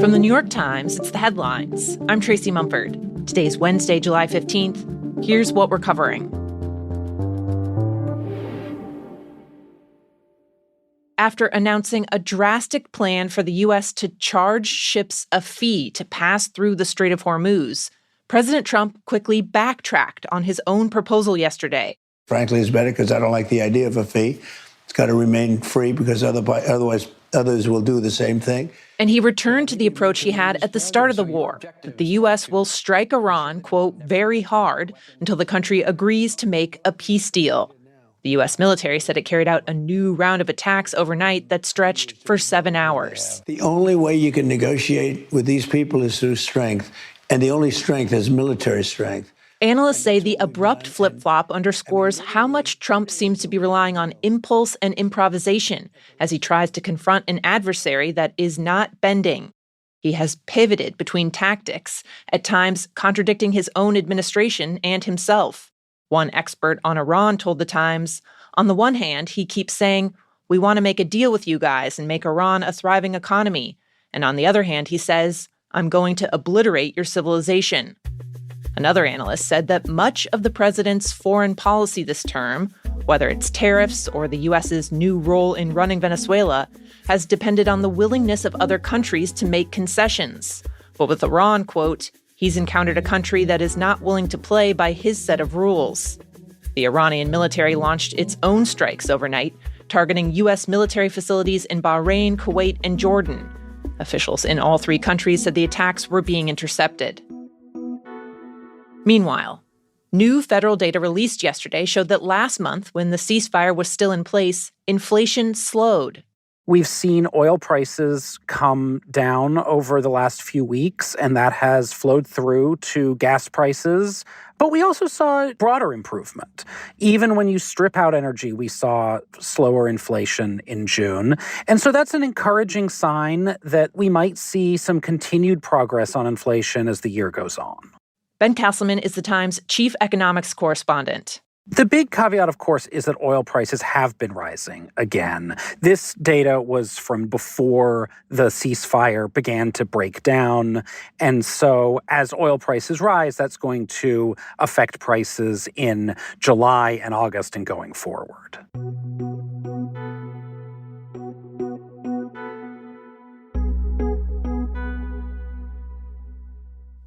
From the New York Times, it's The Headlines. I'm Tracy Mumford. Today's Wednesday, July 15th. Here's what we're covering. After announcing a drastic plan for the U.S. to charge ships a fee to pass through the Strait of Hormuz, President Trump quickly backtracked on his own proposal yesterday. Frankly, it's better because I don't like the idea of a fee. It's got to remain free because otherwise others will do the same thing. And he returned to the approach he had at the start of the war, that the U.S. will strike Iran, quote, very hard until the country agrees to make a peace deal. The U.S. military said it carried out a new round of attacks overnight that stretched for 7 hours. The only way you can negotiate with these people is through strength, and the only strength is military strength. Analysts say the abrupt flip-flop underscores how much Trump seems to be relying on impulse and improvisation as he tries to confront an adversary that is not bending. He has pivoted between tactics, at times contradicting his own administration and himself. One expert on Iran told The Times, on the one hand, he keeps saying, we want to make a deal with you guys and make Iran a thriving economy. And on the other hand, he says, I'm going to obliterate your civilization. Another analyst said that much of the president's foreign policy this term, whether it's tariffs or the U.S.'s new role in running Venezuela, has depended on the willingness of other countries to make concessions. But with Iran, quote, he's encountered a country that is not willing to play by his set of rules. The Iranian military launched its own strikes overnight, targeting U.S. military facilities in Bahrain, Kuwait, and Jordan. Officials in all three countries said the attacks were being intercepted. Meanwhile, new federal data released yesterday showed that last month, when the ceasefire was still in place, inflation slowed. We've seen oil prices come down over the last few weeks, and that has flowed through to gas prices. But we also saw broader improvement. Even when you strip out energy, we saw slower inflation in June. And so that's an encouraging sign that we might see some continued progress on inflation as the year goes on. Ben Castleman is The Times' chief economics correspondent. The big caveat, of course, is that oil prices have been rising again. This data was from before the ceasefire began to break down. And so as oil prices rise, that's going to affect prices in July and August and going forward.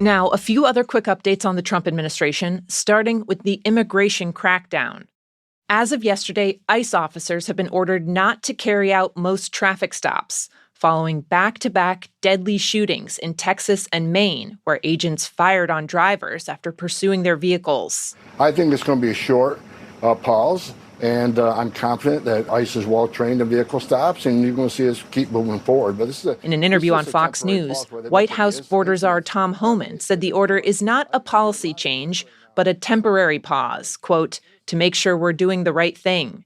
Now, a few other quick updates on the Trump administration, starting with the immigration crackdown. As of yesterday, ICE officers have been ordered not to carry out most traffic stops, following back-to-back deadly shootings in Texas and Maine, where agents fired on drivers after pursuing their vehicles. I think it's going to be a short pause. And I'm confident that ICE is well-trained in vehicle stops, and you're going to see us keep moving forward. But in an interview on Fox News, White House border czar Tom Homan said the order is not a policy change, but a temporary pause, quote, to make sure we're doing the right thing.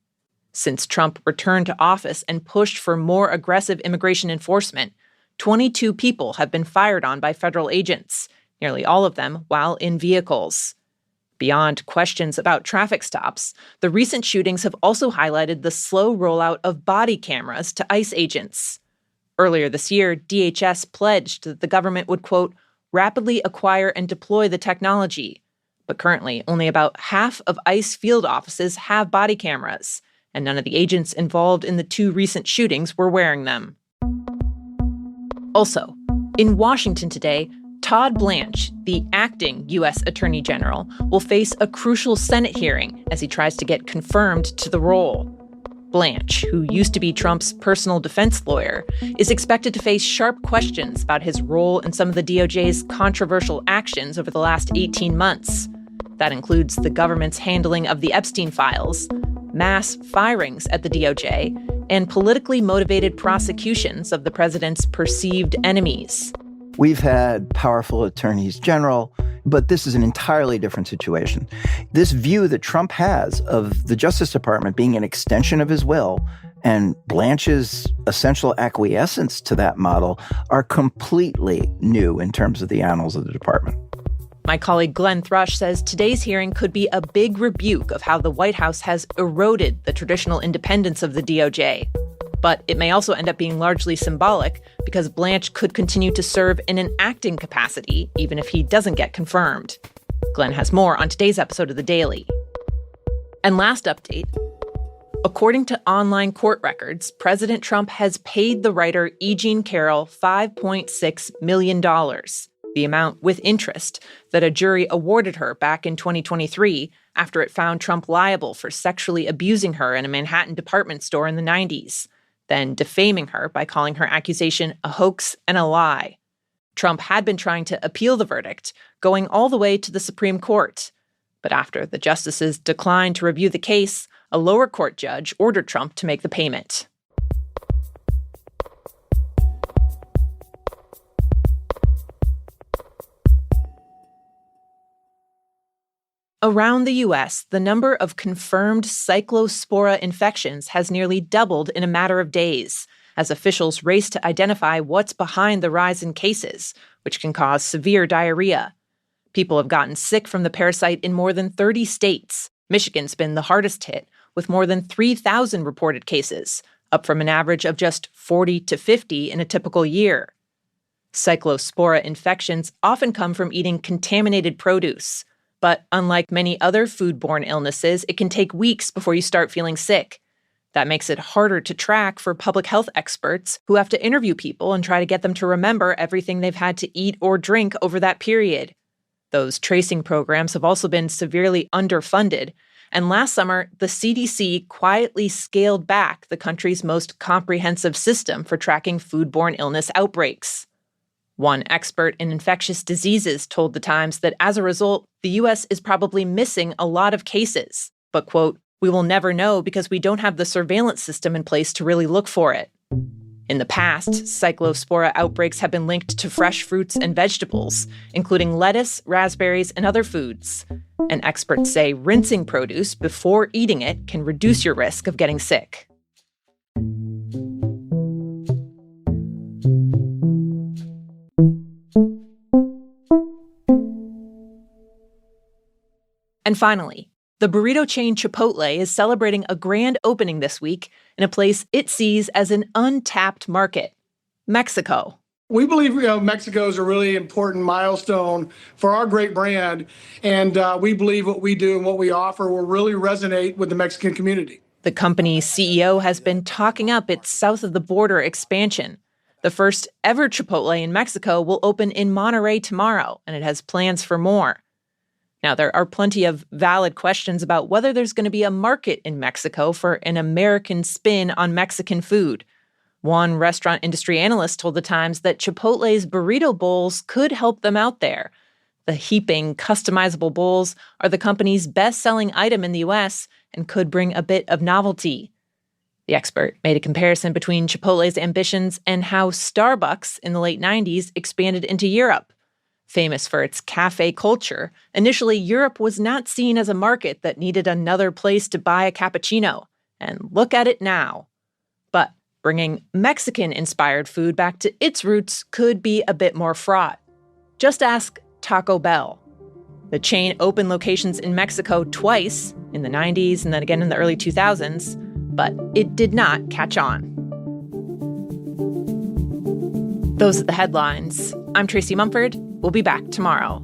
Since Trump returned to office and pushed for more aggressive immigration enforcement, 22 people have been fired on by federal agents, nearly all of them while in vehicles. Beyond questions about traffic stops, the recent shootings have also highlighted the slow rollout of body cameras to ICE agents. Earlier this year, DHS pledged that the government would, quote, rapidly acquire and deploy the technology. But currently, only about half of ICE field offices have body cameras, and none of the agents involved in the two recent shootings were wearing them. Also, in Washington today, Todd Blanche, the acting U.S. Attorney General, will face a crucial Senate hearing as he tries to get confirmed to the role. Blanche, who used to be Trump's personal defense lawyer, is expected to face sharp questions about his role in some of the DOJ's controversial actions over the last 18 months. That includes the government's handling of the Epstein files, mass firings at the DOJ, and politically motivated prosecutions of the president's perceived enemies. We've had powerful attorneys general, but this is an entirely different situation. This view that Trump has of the Justice Department being an extension of his will and Blanche's essential acquiescence to that model are completely new in terms of the annals of the department. My colleague Glenn Thrush says today's hearing could be a big rebuke of how the White House has eroded the traditional independence of the DOJ. But it may also end up being largely symbolic because Blanche could continue to serve in an acting capacity, even if he doesn't get confirmed. Glenn has more on today's episode of The Daily. And last update. According to online court records, President Trump has paid the writer E. Jean Carroll $5.6 million, the amount with interest that a jury awarded her back in 2023 after it found Trump liable for sexually abusing her in a Manhattan department store in the 90s, then defaming her by calling her accusation a hoax and a lie. Trump had been trying to appeal the verdict, going all the way to the Supreme Court. But after the justices declined to review the case, a lower court judge ordered Trump to make the payment. Around the U.S., the number of confirmed Cyclospora infections has nearly doubled in a matter of days, as officials race to identify what's behind the rise in cases, which can cause severe diarrhea. People have gotten sick from the parasite in more than 30 states. Michigan's been the hardest hit, with more than 3,000 reported cases, up from an average of just 40 to 50 in a typical year. Cyclospora infections often come from eating contaminated produce. But unlike many other foodborne illnesses, it can take weeks before you start feeling sick. That makes it harder to track for public health experts who have to interview people and try to get them to remember everything they've had to eat or drink over that period. Those tracing programs have also been severely underfunded. And last summer, the CDC quietly scaled back the country's most comprehensive system for tracking foodborne illness outbreaks. One expert in infectious diseases told The Times that as a result, the U.S. is probably missing a lot of cases. But, quote, "We will never know because we don't have the surveillance system in place to really look for it." In the past, Cyclospora outbreaks have been linked to fresh fruits and vegetables, including lettuce, raspberries, and other foods. And experts say rinsing produce before eating it can reduce your risk of getting sick. And finally, the burrito chain Chipotle is celebrating a grand opening this week in a place it sees as an untapped market, Mexico. We believe Mexico is a really important milestone for our great brand, and we believe what we do and what we offer will really resonate with the Mexican community. The company's CEO has been talking up its south-of-the-border expansion. The first ever Chipotle in Mexico will open in Monterrey tomorrow, and it has plans for more. Now, there are plenty of valid questions about whether there's going to be a market in Mexico for an American spin on Mexican food. One restaurant industry analyst told The Times that Chipotle's burrito bowls could help them out there. The heaping, customizable bowls are the company's best-selling item in the U.S. and could bring a bit of novelty. The expert made a comparison between Chipotle's ambitions and how Starbucks in the late 90s expanded into Europe. Famous for its cafe culture, initially Europe was not seen as a market that needed another place to buy a cappuccino. And look at it now. But bringing Mexican-inspired food back to its roots could be a bit more fraught. Just ask Taco Bell. The chain opened locations in Mexico twice, in the 90s and then again in the early 2000s, but it did not catch on. Those are the headlines. I'm Tracy Mumford. We'll be back tomorrow.